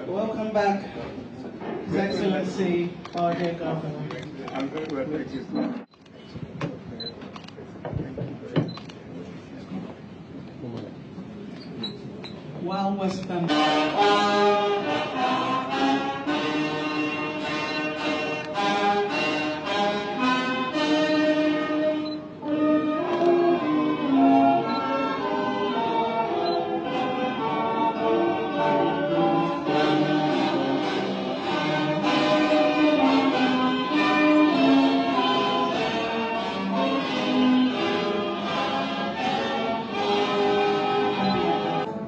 Welcome back, His Excellency, our dear Governor. I'm very well, thank you. While Western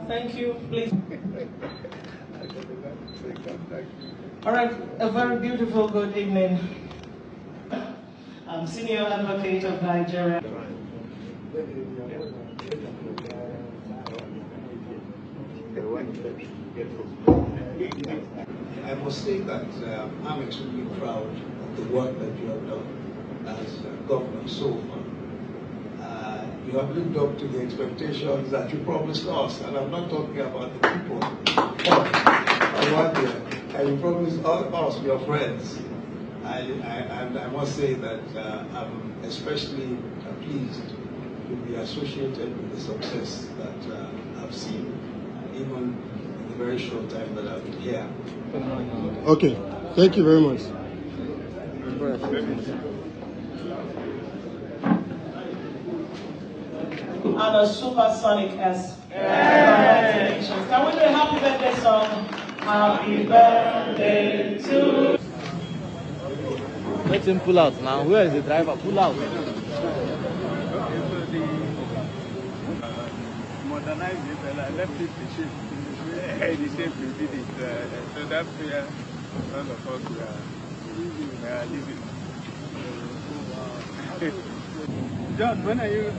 Thank you, please. All right, a very beautiful good evening. I'm Senior Advocate of Nigeria. I must say that I'm extremely proud of the work that you have done as governor so far. You have lived up to the expectations that you promised us, and I'm not talking about the people. And you promised us, your friends. I must say that I'm especially pleased to be associated with the success that I've seen, even in the very short time that I've been here. Okay, thank you very much. And a supersonic S. Congratulations. Can we do a happy birthday song? Happy birthday to. Let him pull out now. Where is the driver? Pull out. Modernized it and I left it the shape. The shape we did it. So that's where all of us were living. John, when are you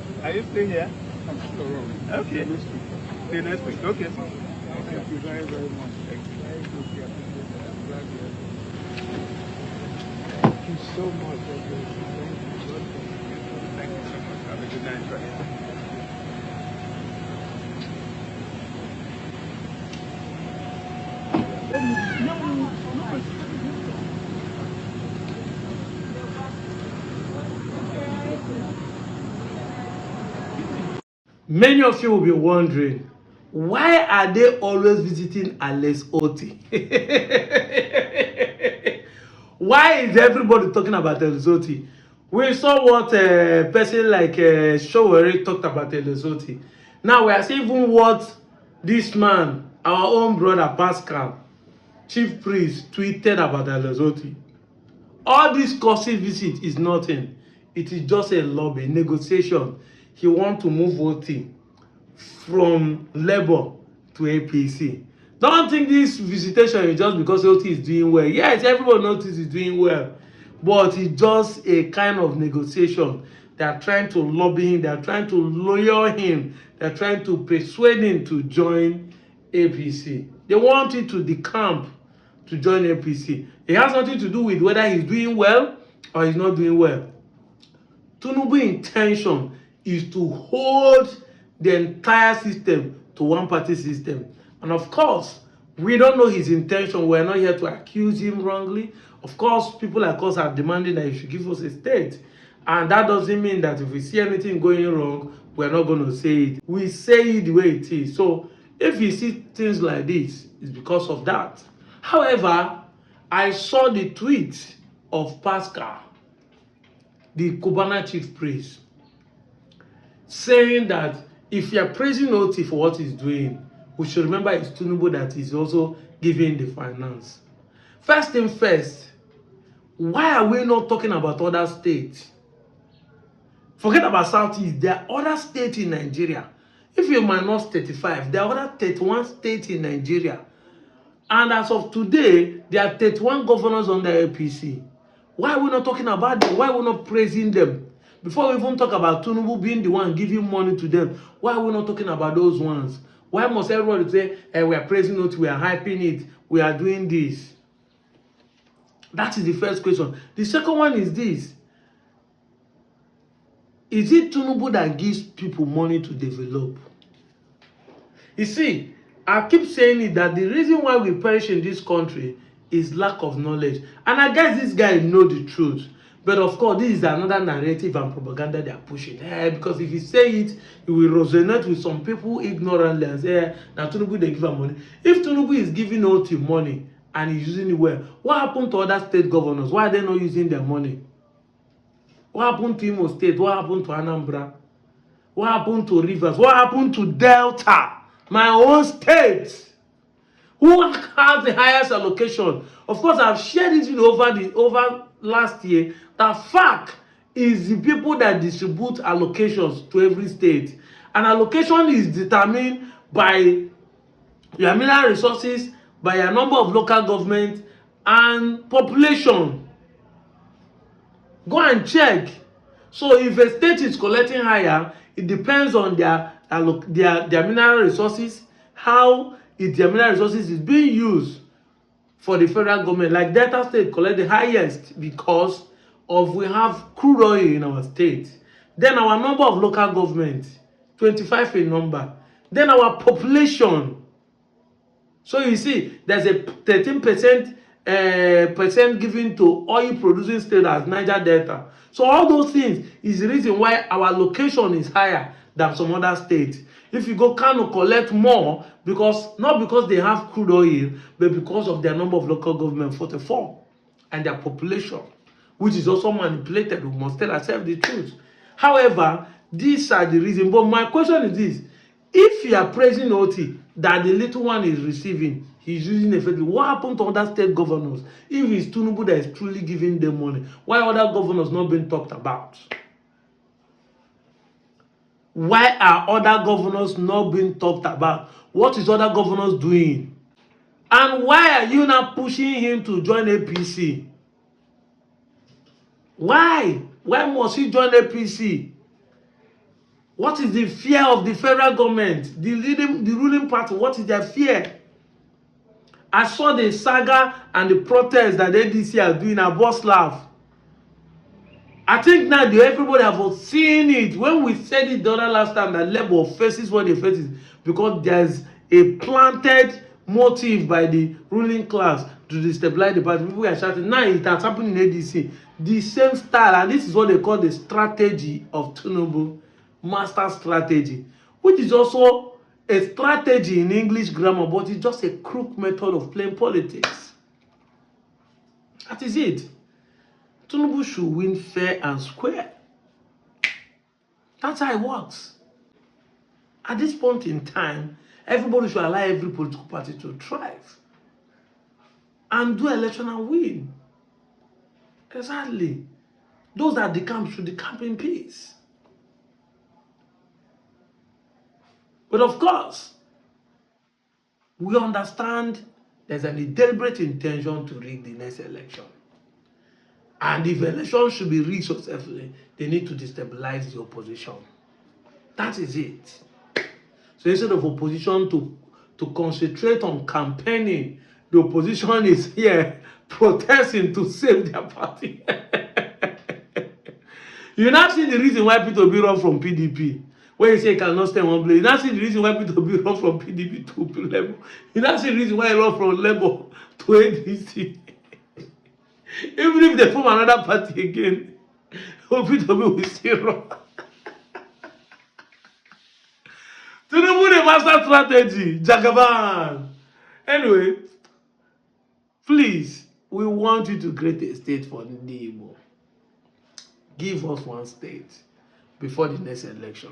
staying here? I'm still around. Okay. See you next week. Okay. Thank you very, very much. Thank you. Thank you so much. Thank you so much. Have a good night. Right? Many of you will be wondering, why are they always visiting Otti? Why is everybody talking about Otti? We saw what a person like Showeri talked about Otti. Now we are seeing even what this man, our own brother Pascal, chief priest, tweeted about Otti. All this costly visit is nothing. It is just a lobby, negotiation. He wants to move Otti from Labour to APC. Don't think this visitation is just because Otti is doing well. Yes, everybody notices he's doing well. But it's just a kind of negotiation. They are trying to lobby him. They are trying to lure him. They are trying to persuade him to join APC. They want him to decamp to join APC. It has nothing to do with whether he's doing well or he's not doing well. Tinubu's intention is to hold the entire system to one party system. And of course, we don't know his intention. We're not here to accuse him wrongly. Of course, people like us are demanding that he should give us a state. And that doesn't mean that if we see anything going wrong, we're not going to say it. We say it the way it is. So if you see things like this, it's because of that. However, I saw the tweet of Pascal, the Cubana chief priest, saying that if you are praising Otti for what he's doing, we should remember it's Tinubu that is also giving the finance. First thing first, why are we not talking about other states? Forget about Southeast. There are other states in Nigeria. If you minus 35, there are other 31 states in Nigeria. And as of today, there are 31 governors under APC. Why are we not talking about them? Why are we not praising them? Before we even talk about Tinubu being the one giving money to them, why are we not talking about those ones? Why must everybody say, hey, we are praising it, we are hyping it, we are doing this? That is the first question. The second one is this. Is it Tinubu that gives people money to develop? You see, I keep saying it that the reason why we perish in this country is lack of knowledge. And I guess this guy know the truth. But of course, this is another narrative and propaganda they are pushing. Because if you say it, it will resonate with some people ignorantly and say, now Tinubu they give him money. If Tinubu is giving Otti money and he's using it well, what happened to other state governors? Why are they not using their money? What happened to Imo State? What happened to Anambra? What happened to Rivers? What happened to Delta? My own state. Who has the highest allocation? Of course, I've shared it over last year. The fact is the people that distribute allocations to every state. And allocation is determined by your mineral resources, by your number of local government and population. Go and check. So if a state is collecting higher, it depends on their mineral resources, how their mineral resources is being used for the federal government. Like Delta State collect the highest because of we have crude oil in our state. Then our number of local government, 25 in number. Then our population. So you see, there's a 13% percent given to oil producing state as Niger Delta. So all those things is the reason why our location is higher than some other states. If you go Kano collect more, not because they have crude oil, but because of their number of local government, 44, and their population, which is also manipulated. We must tell ourselves the truth. However, these are the reasons. But my question is this: if you are praising Otti that the little one is receiving, he's using effectively, what happened to other state governors? If it's Tinubu that is truly giving them money, why are other governors not being talked about? Why are other governors not being talked about? What is other governors doing? And why are you not pushing him to join APC? Why? Why must he join APC? What is the fear of the federal government? The ruling party, what is their fear? I saw the saga and the protest that the ADC are doing at Boslav. I think now everybody have seen it. When we said it the other last time, that level faces what they faces, because there's a planted motive by the ruling class to destabilize the party. People are shouting. Now it has happened in ADC. The same style, and this is what they call the strategy of Tinubu, master strategy, which is also a strategy in English grammar, but it's just a crook method of playing politics. That is it. Tinubu should win fair and square. That's how it works. At this point in time, everybody should allow every political party to thrive and do election and win. Exactly. Those that decamp should decamp in peace. But of course, we understand there's a deliberate intention to rig the next election. And if elections should be rigged successfully, they need to destabilize the opposition. That is it. So instead of opposition to concentrate on campaigning, the opposition is here protesting to save their party. You now see the reason why Peter Obi run from PDP. When you say he cannot stay in one place, you now see the reason why Peter Obi run from PDP to Labour. You now see the reason why he run from Labour to ADC. Even if they form another party again, Peter Obi will still run. Tinubu the master strategy, Jagaban. Anyway, please, we want you to create a state for the Igbo. Give us one state before the next election.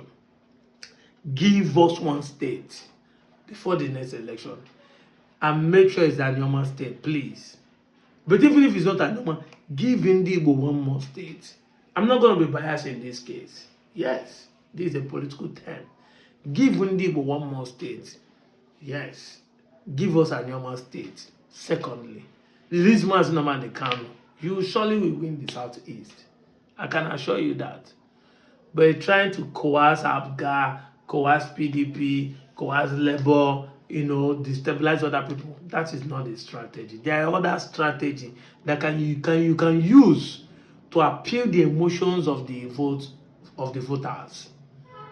Give us one state before the next election. And make sure it's a normal state, please. But even if it's not a normal, give Igbo one more state. I'm not going to be biased in this case. Yes, this is a political term. Give Igbo one more state. Yes. Give us a normal state. Secondly, this man's number in the Kano, you surely will win the Southeast. I can assure you that. But trying to coerce Abga, coerce PDP, coerce Labour, destabilize other people, that is not a strategy. There are other strategies that you can use to appeal the emotions of the voters.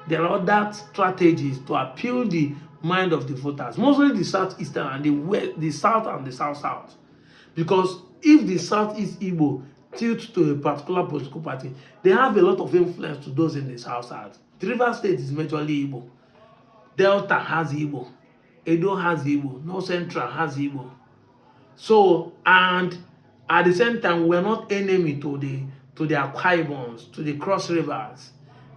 There are other strategies to appeal the mind of the voters, mostly the southeastern and the west, the south and the south. Because if the southeast Igbo tilt to a particular political party, they have a lot of influence to those in the south. The River State is majorly Igbo. Delta has Igbo. Edo has Igbo. North Central has Igbo. So, and at the same time, we're not enemy to the Akwa Iboms, to the Cross Rivers.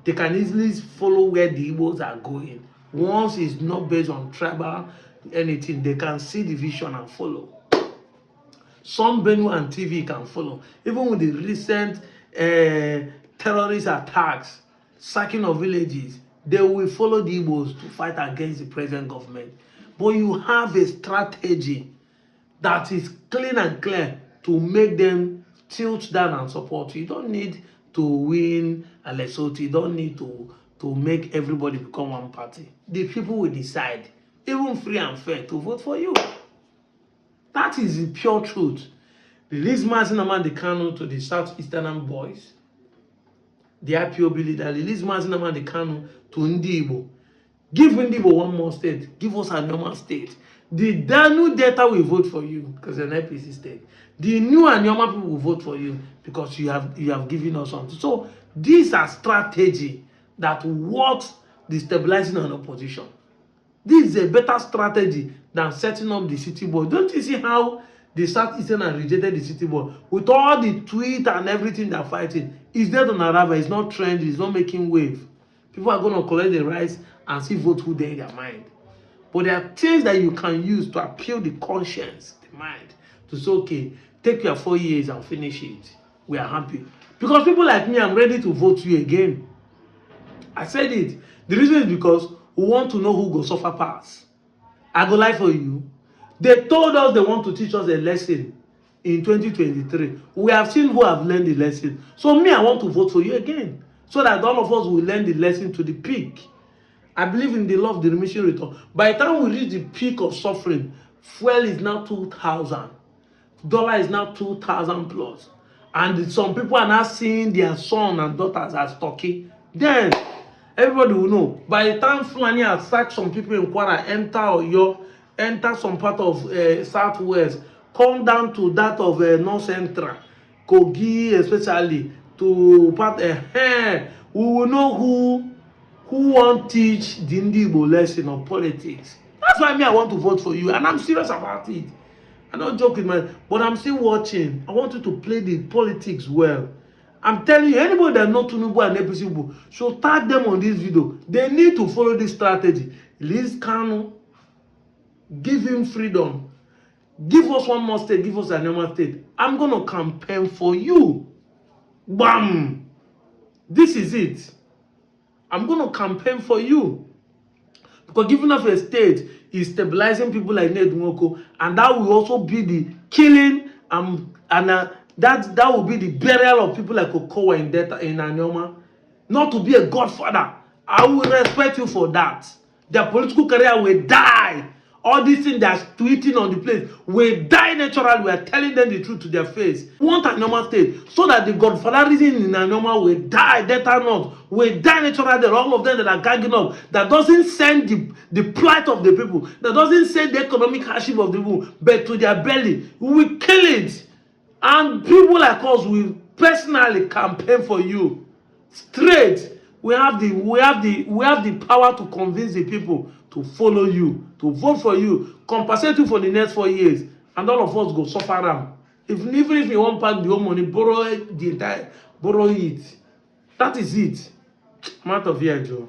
They can easily follow where the Igbos are going. Once it's not based on tribal anything, they can see the vision and follow. Some Benue and TV can follow. Even with the recent terrorist attacks, sacking of villages, they will follow the Igbos to fight against the present government. But you have a strategy that is clean and clear to make them tilt down and support you. You don't need to win a Lesotho. You don't need to make everybody become one party. The people will decide, even free and fair, to vote for you. That is the pure truth. Release Mazi Nnamdi Kanu to the Southeastern boys. The IPOB leader, release Mazi Nnamdi Kanu to Ndi Igbo. Give Ndi Igbo one more state. Give us a normal state. The new data will vote for you because you're an APC state. The new and normal people will vote for you because you have given us something. So these are strategy that works destabilizing an opposition. This is a better strategy than setting up the city board. Don't you see how the Southeastern rejected the city board with all the tweet and everything they're fighting? It's dead on arrival. It's not trendy. It's not making wave. People are going to collect the rights and see vote who they in their mind. But there are things that you can use to appeal the conscience, the mind, to say, okay, take your 4 years and finish it. We are happy. Because people like me, I'm ready to vote you again. I said it. The reason is because we want to know who go suffer pass. I go lie for you. They told us they want to teach us a lesson in 2023. We have seen who have learned the lesson. So me, I want to vote for you again. So that all of us will learn the lesson to the peak. I believe in the law of diminishing return. By the time we reach the peak of suffering, fuel is now 2,000. Dollar is now 2,000 plus. And some people are now seeing their son and daughters as turkey. Then everybody will know. By the time Fulani has sacked some people in Kwara, enter Oyo, enter some part of Southwest, come down to that of North Central, Kogi especially, to part we will know who won't teach the Ndi Igbo lesson of politics. That's why I want to vote for you, and I'm serious about it. I'm not joking, man, but I'm still watching. I want you to play the politics well. I'm telling you, anybody that knows Tinubu and APC should tag them on this video. They need to follow this strategy. Release Kanu, give him freedom, give us one more state, give us a normal state. I'm going to campaign for you. Bam! This is it. I'm going to campaign for you. Because giving us a state is stabilizing people like Ned Nwoko, and that will also be the killing that will be the burial of people like Okowa in Anyoma. Not to be a godfather. I will respect you for that. Their political career will die. All these things that's tweeting on the place will die naturally. We are telling them the truth to their face. We want a normal state so that the godfatherism in a normal will die. That are not will die naturally. All of them that are ganging up, that doesn't send the plight of the people, that doesn't send the economic hardship of the people, but to their belly. We will kill it. And people like us will personally campaign for you. Straight. We have the power to convince the people to follow you, to vote for you, compensate you for the next 4 years, and all of us go suffer them. Even if you want back the whole money, borrow it. That is it. I'm out of here, Joe.